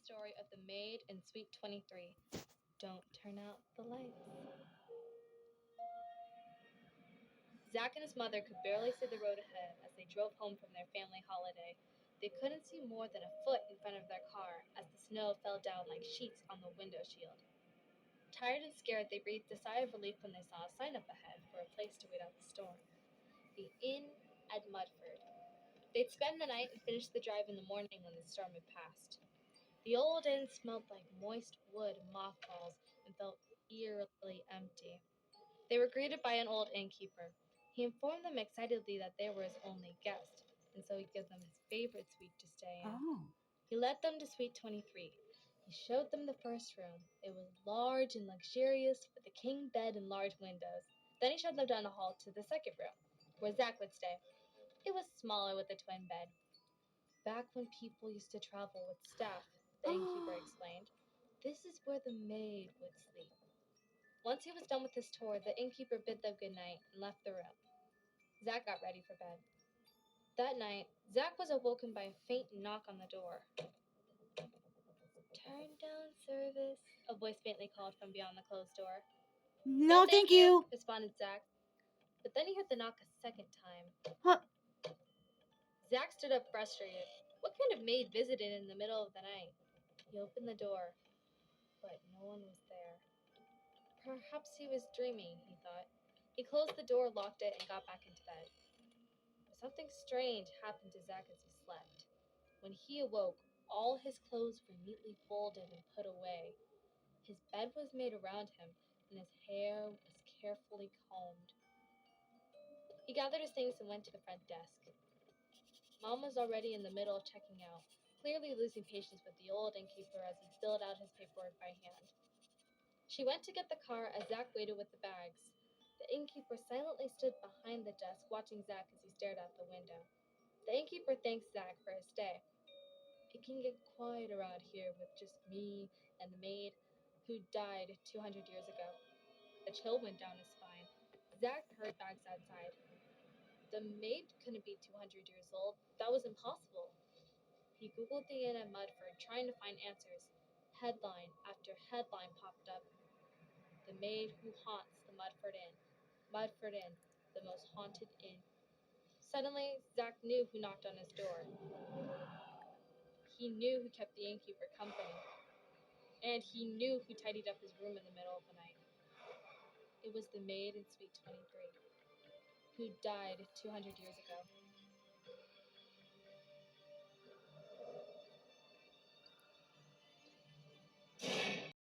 story of the maid in Suite 23. Don't turn out the lights. Zach and his mother could barely see the road ahead as they drove home from their family holiday. They couldn't see more than a foot in front of their car as the snow fell down like sheets on the window shield. Tired and scared, they breathed a sigh of relief when they saw a sign up ahead for a place to wait out the storm. The Inn at Mudford. They'd spend the night and finish the drive in the morning when the storm had passed. The old inn smelled like moist wood and mothballs and felt eerily empty. They were greeted by an old innkeeper. He informed them excitedly that they were his only guest, and so he'd give them his favorite suite to stay in. Oh. He led them to Suite 23. He showed them the first room. It was large and luxurious, with a king bed and large windows. Then he showed them down the hall to the second room, where Zach would stay. It was smaller with a twin bed. Back when people used to travel with staff, the innkeeper explained, this is where the maid would sleep. Once he was done with his tour, the innkeeper bid them good night and left the room. Zach got ready for bed. That night, Zach was awoken by a faint knock on the door. Turn down service, a voice faintly called from beyond the closed door. No, thank you. Responded Zach. But then he heard the knock a second time. Huh. Zach stood up frustrated. What kind of maid visited in the middle of the night? He opened the door, but no one was there. Perhaps he was dreaming, he thought. He closed the door, locked it, and got back into bed. But something strange happened to Zach as he slept. When he awoke, all his clothes were neatly folded and put away. His bed was made around him, and his hair was carefully combed. He gathered his things and went to the front desk. Mom was already in the middle of checking out, clearly losing patience with the old innkeeper as he filled out his paperwork by hand. She went to get the car as Zach waited with the bags. The innkeeper silently stood behind the desk, watching Zach as he stared out the window. The innkeeper thanked Zach for his stay. It can get quiet around here with just me and the maid who died 200 years ago. A chill went down his spine. Zach heard bags outside. The maid couldn't be 200 years old. That was impossible. He Googled the inn at Mudford, trying to find answers. Headline after headline popped up. The maid who haunts the Mudford Inn. Mudford Inn, the most haunted inn. Suddenly, Zach knew who knocked on his door. He knew who kept the innkeeper company. And he knew who tidied up his room in the middle of the night. It was the maid in Suite 23, who died 200 years ago.